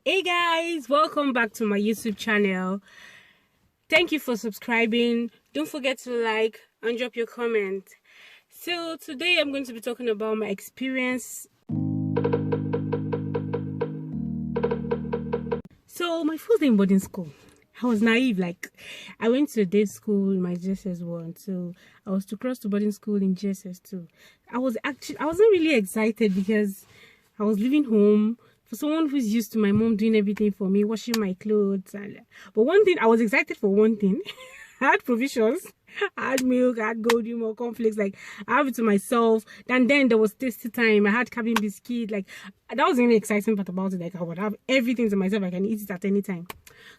Hey guys, welcome back to my YouTube channel. Thank you for subscribing. Don't forget to like and drop your comment. So today I'm going to be talking about my experience. So my first day in boarding school, I was naive. Like, I went to a day school in my GSS1, so I was to cross to boarding school in GSS2. I wasn't really excited because I was leaving home. For someone who's used to my mom doing everything for me, washing my clothes, but one thing I was excited for, one thing, I had provisions. I had milk, I had golden milk, cornflakes, like I have it to myself. And then there was tasty time. I had cabin biscuit, like that was the really exciting part about it. Like I would have everything to myself, I can eat it at any time.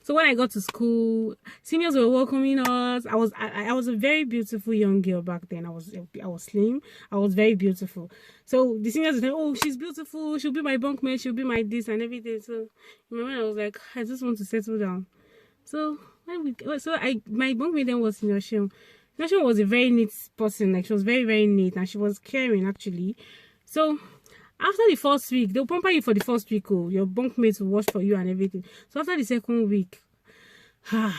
So when I got to school, seniors were welcoming us. I was a very beautiful young girl back then. I was slim. I was very beautiful. So the seniors were saying, "Oh, she's beautiful. She'll be my bunkmate. She'll be my this and everything." So when I was like, I just want to settle down. So my bunkmate then was Nigerian. Nigerian was a very neat person. Like she was very, very neat, and she was caring actually. So after the first week, they'll pamper you for the first week. Oh, your bunkmates will wash for you and everything. So after the second week, I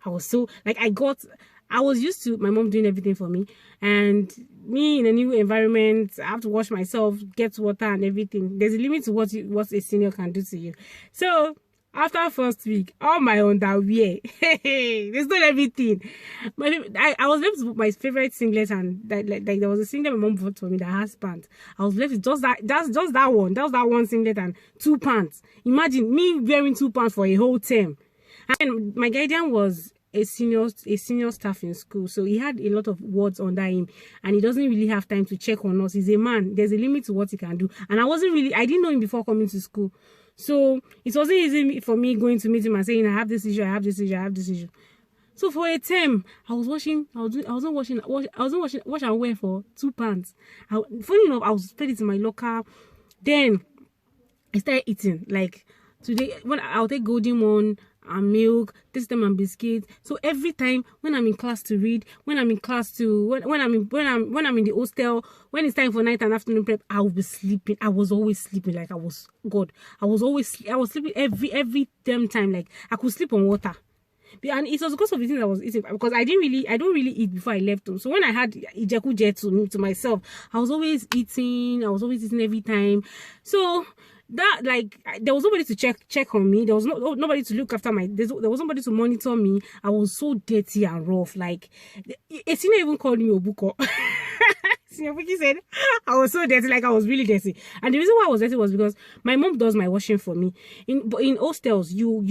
was so like I was used to my mom doing everything for me, and me in a new environment, I have to wash myself, get water and everything. There's a limit to what a senior can do to you. So after first week, all my underwear, they stole everything. I was left with my favorite singlet, and like there was a singlet my mom bought for me that has pants. I was left with just that one. That was that one singlet and 2 pants. Imagine me wearing 2 pants for a whole term. And my guardian was a senior staff in school, so he had a lot of words under him, and he doesn't really have time to check on us. He's a man. There's a limit to what he can do, and I didn't know him before coming to school. So it wasn't easy for me going to meet him and saying, I have this issue, I have this issue, I have this issue. So for a term, I wasn't washing wash and wear for 2 pants. Funny enough, I was fed it in my locker. Then I started eating. Like today, when I'll take golden one and milk, this time and biscuits. So every time when I'm in class to read, when I'm in class to when I'm in the hostel, when it's time for night and afternoon prep, I will be sleeping. I was always sleeping. Like I was sleeping every damn time. Like I could sleep on water. And it was because of the things I was eating, because I don't really eat before I left home. So when I had Ijeku jet to myself, I was always eating every time. So that, like, there was nobody to check on me. There was nobody to look after there was nobody to monitor me. I was so dirty and rough. Like a senior even called me Obuko. Senior Buki said I was so dirty, like I was really dirty. And the reason why I was dirty was because my mom does my washing for me. In hostels, you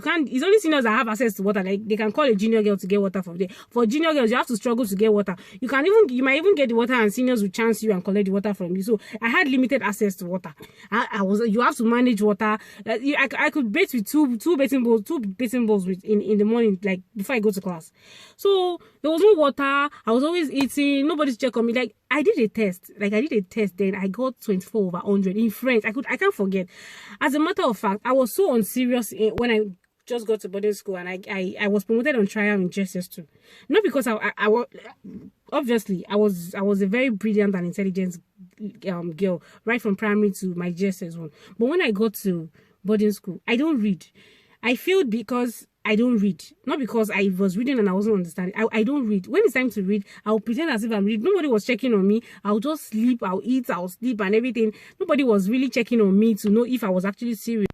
can't. It's only seniors that have access to water. Like they can call a junior girl to get water from there. For junior girls, you have to struggle to get water. You might even get the water, and seniors will chance you and collect the water from you. So I had limited access to water. You have to manage water. I could bathe with two bathing bowls in the morning, like before I go to class. So there was no water. I was always eating. Nobody's check on me. Like I did a test. Then I got 24/100 in French. I can't forget. As a matter of fact, I was so unserious when I just got to boarding school, and I was promoted on trial in GSS2. Not because I was obviously I was a very brilliant and intelligent girl right from primary to my GSS1. But when I got to boarding school, I don't read. I failed because I don't read, not because I was reading and I wasn't understanding. I don't read. When it's time to read, I'll pretend as if I'm reading. Nobody was checking on me. I'll just sleep, I'll eat, I'll sleep and everything. Nobody was really checking on me to know if I was actually serious.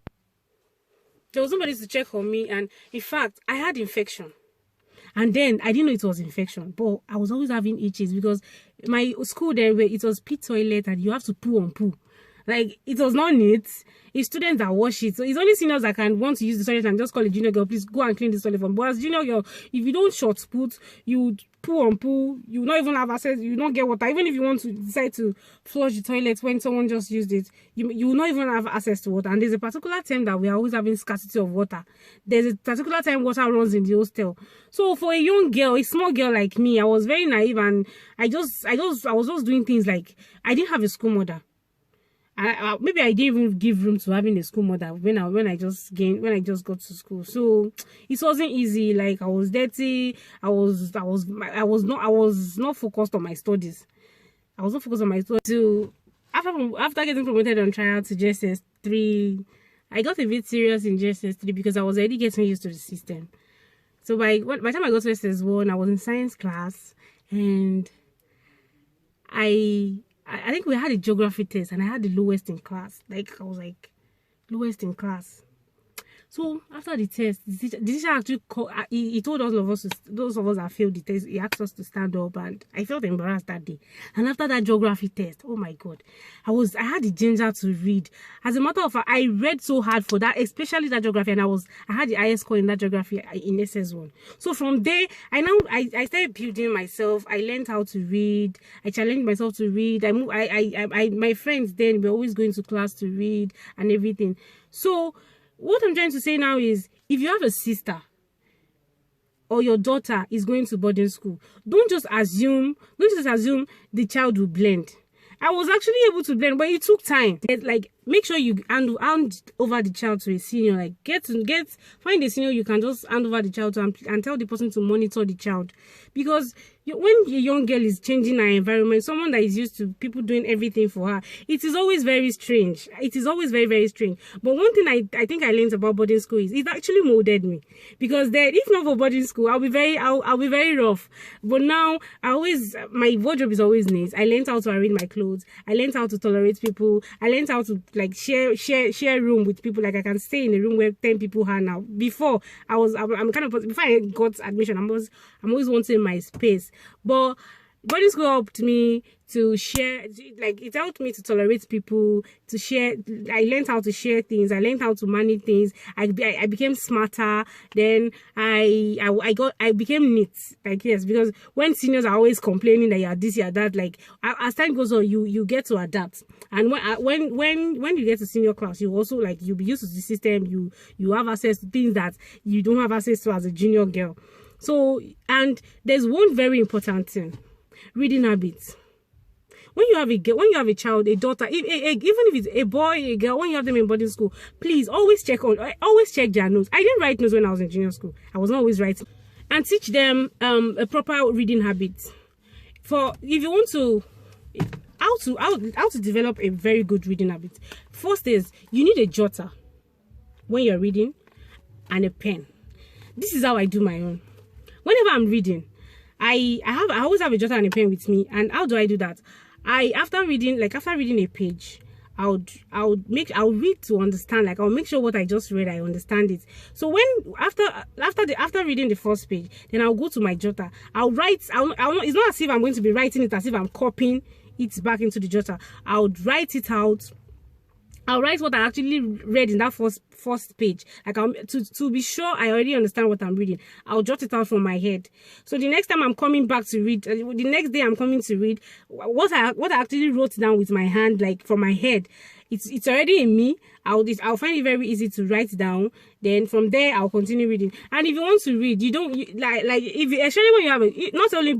There was nobody to check on me, and in fact, I had infection. And then I didn't know it was infection, but I was always having itches because my school there, where it was pit toilet and you have to poo on poo. Like, it was not neat. It's students that wash it. So it's only seniors that can want to use the toilet and just call a junior girl, please go and clean this toilet for me. But as junior girl, if you don't short put, you poo on poo, you not even have access, you don't get water. Even if you want to decide to flush the toilet when someone just used it, you will not even have access to water. And there's a particular time that we are always having scarcity of water. There's a particular time water runs in the hostel. So for a young girl, a small girl like me, I was very naive, and I was just doing things like I didn't have a school mother. Maybe I didn't even give room to having a school mother when I just got to school. So it wasn't easy. Like I was dirty. I was not focused on my studies. I was not focused on my studies. So after getting promoted on trial to JSS JSS3. I got a bit serious in JSS3 because I was already getting used to the system. So by the time I got to SS1, I was in science class, and I think we had a geography test, and I had the lowest in class. Like, I was like lowest in class. So after the test, the teacher actually called, he told all of us, those of us that failed the test, he asked us to stand up, and I felt embarrassed that day. And after that geography test, oh my God, I had the ginger to read. As a matter of fact, I read so hard for that, especially that geography, and I had the highest score in that geography in SS1. So from there, I started building myself. I learned how to read. I challenged myself to read. My friends then were always going to class to read and everything. So what I'm trying to say now is, if you have a sister or your daughter is going to boarding school, don't just assume the child will blend. I was actually able to blend, but it took time. Like, make sure you hand over the child to a senior. Like, find a senior you can just hand over the child to, and tell the person to monitor the child. Because when a young girl is changing her environment, someone that is used to people doing everything for her, it is always very strange. It is always very, very strange. But one thing I think I learned about boarding school is it actually molded me. Because then, if not for boarding school, I'll be very rough. But now, my wardrobe is always neat. I learned how to arrange my clothes. I learned how to tolerate people. I learned how to like share room with people. Like, I can stay in a room where 10 people are now. Before I'm kind of, before I got admission, I'm always wanting my space. But boarding school helped me to share, like, it helped me to tolerate people, to share. I learned how to share things. I learned how to manage things. I became smarter. Then I became neat. Like, yes, because when seniors are always complaining that you are this, you are that, like, as time goes on, you get to adapt. And when you get to senior class, you also, like, you'll be used to the system. You have access to things that you don't have access to as a junior girl. So, and there's one very important thing: reading habits. When you have a child, a daughter, even if it's a boy, a girl, when you have them in boarding school, please always check their notes. I didn't write notes when I was in junior school. I was not always writing. And teach them a proper reading habit. For if you want to, how to develop a very good reading habit. First is, you need a jotter when you're reading, and a pen. This is how I do my own. Whenever I'm reading, I always have a jotter and a pen with me. And how do I do that? After reading a page, I'll read to understand. Like, I'll make sure what I just read, I understand it. So after reading the first page, then I'll go to my jotter. I'll write. It's not as if I'm going to be writing it as if I'm copying it back into the jotter. I'll write it out. I'll write what I actually read in that first page. Like, to be sure I already understand what I'm reading, I'll jot it out from my head. So the next time I'm coming back to read, the next day I'm coming to read, what I actually wrote down with my hand, like from my head, it's already in me. I'll find it very easy to write down. Then from there I'll continue reading. And if you want to read, especially when you have not only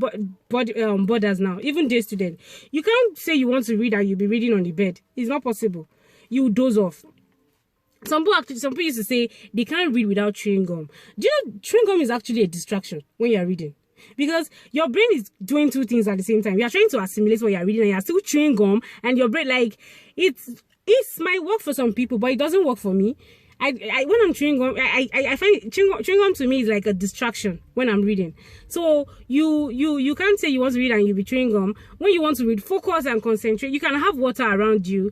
boarders now, even day student, you can't say you want to read and you'll be reading on the bed. It's not possible. You doze off. Some people used to say they can't read without chewing gum. Do you know chewing gum is actually a distraction when you're reading? Because your brain is doing two things at the same time. You are trying to assimilate what you're reading, and you're still chewing gum, and your brain, like, it might work for some people, but it doesn't work for me. When I'm chewing gum, I find chewing gum to me is like a distraction when I'm reading. So you can't say you want to read and you'll be chewing gum. When you want to read, focus and concentrate. You can have water around you.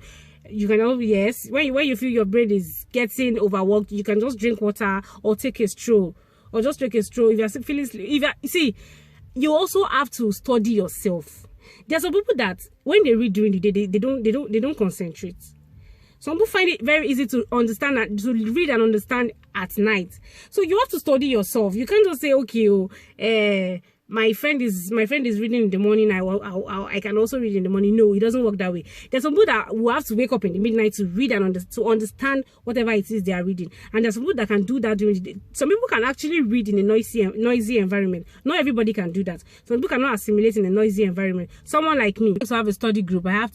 You can yes, when you feel your brain is getting overworked, you can just drink water or take a stroll, or just take a stroll. If you're feeling, you also have to study yourself. There are some people that when they read during the day, they don't concentrate. Some people find it very easy to understand and to read and understand at night. So you have to study yourself. You can't just say, okay, my friend is reading in the morning, I can also read in the morning. No, it doesn't work that way. There's some people that will have to wake up in the midnight to read and to understand whatever it is they are reading. And there's some people that can do that during the day. Some people can actually read in a noisy environment. Not everybody can do that. Some people cannot assimilate in a noisy environment. Someone like me, I also have a study group. I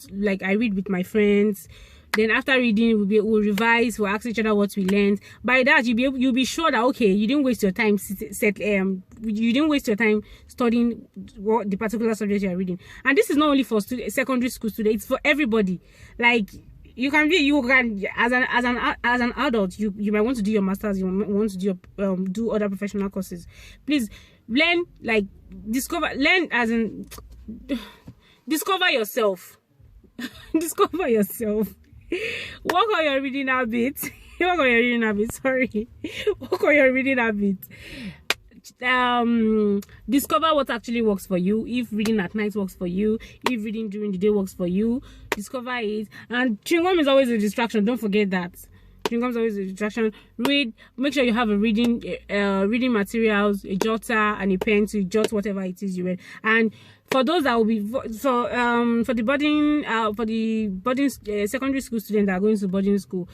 read with my friends. Then after reading, we'll revise, we'll ask each other what we learned. By that, you'll be sure that, okay, you didn't waste your time you didn't waste your time studying the particular subject you're reading. And this is not only for secondary school students, it's for everybody. Like, you can as an adult, you might want to do your masters, you might want to do your, do other professional courses. Please learn, like, learn as in discover yourself. Discover yourself. Work on your reading habits. Work on your reading habits. Sorry. Work on your reading habits. Discover what actually works for you. If reading at night works for you, if reading during the day works for you, discover it. And chewing gum is always a distraction. Don't forget that. Chewing gum is always a distraction. Read. Make sure you have a reading materials, a jotter and a pen to jot whatever it is you read. And for those that will be for the boarding secondary school students that are going to boarding school,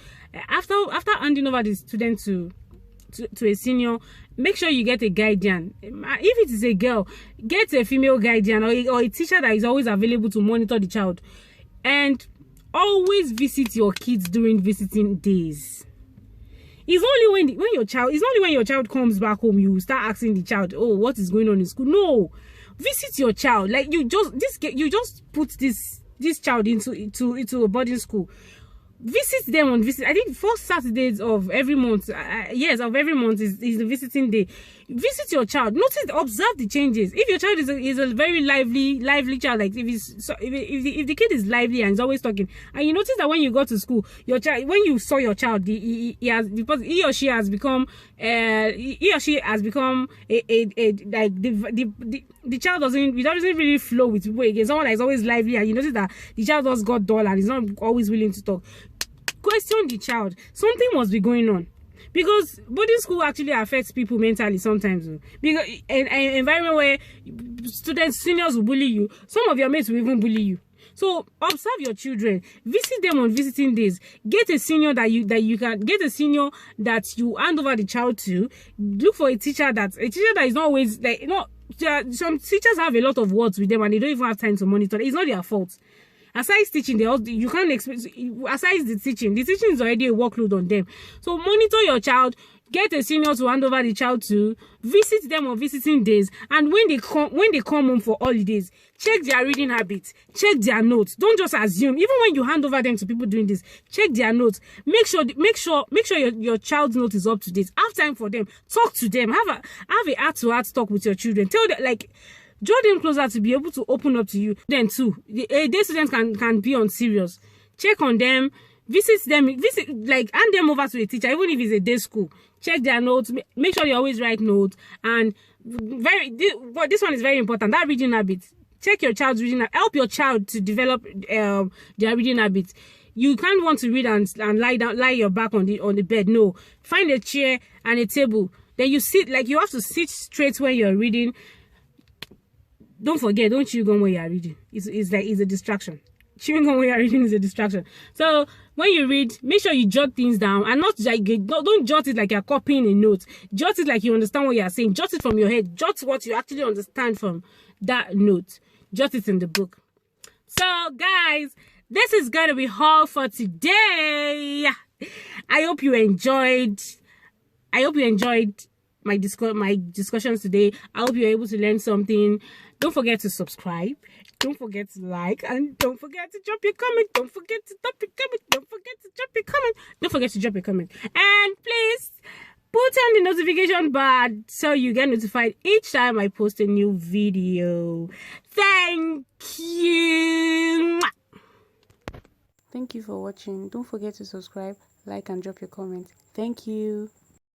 after handing over the student to a senior, make sure you get a guardian. If it is a girl, get a female guardian or a teacher that is always available to monitor the child. And always visit your kids during visiting days. It's only when your child comes back home you start asking the child, oh, what is going on in school. No, visit your child. Like, you just put this child into a boarding school. Visit them on I think 4 Saturdays of every month. Yes, of every month is the visiting day. Visit your child. Notice, observe the changes. If your child is a very lively child, like if the kid is lively and is always talking, and you notice that when you go to school, when you saw your child, he or she has become like the child doesn't really flow with people again. Someone that is always lively, and you notice that the child just got dull and is not always willing to talk. Question the child. Something must be going on, because boarding school actually affects people mentally sometimes. Because an environment where seniors will bully you, some of your mates will even bully you. So observe your children, visit them on visiting days, get a senior that you can get a senior that you hand over the child to. Look for a teacher that is not always, like, you know, some teachers have a lot of words with them and they don't even have time to monitor. It's not their fault. Aside teaching, you can't expect. Aside the teaching is already a workload on them. So monitor your child. Get a senior to hand over the child to. Visit them on visiting days, and when they come home for holidays, check their reading habits. Check their notes. Don't just assume. Even when you hand over them to people doing this, check their notes. Make sure your child's note is up to date. Have time for them. Talk to them. Have a heart-to-heart talk with your children. Tell them, like, draw them closer to be able to open up to you. Then too, a day student can be on serious. Check on them, visit them, like, hand them over to a teacher, even if it's a day school. Check their notes. Make sure you always write notes. And this one is very important. That reading habit. Check your child's reading. Help your child to develop their reading habits. You can't want to read and lie your back on the bed. No, find a chair and a table. Then you sit, like, you have to sit straight when you're reading. Don't forget, don't chew gum when you are reading. It's a distraction. Chewing gum when you are reading is a distraction. So when you read, make sure you jot things down, and not like, don't jot it like you're copying a note. Jot it like you understand what you are saying. Jot it from your head. Jot what you actually understand from that note. Jot it in the book. So guys, this is gonna be all for today. I hope you enjoyed my discussions today. I hope you're able to learn something. Don't forget to subscribe. Don't forget to like, and don't forget to drop your comment. Don't forget to drop your comment. Don't forget to drop your comment. Don't forget to drop your comment. And please put on the notification bar so you get notified each time I post a new video. Thank you. Thank you for watching. Don't forget to subscribe, like, and drop your comment. Thank you.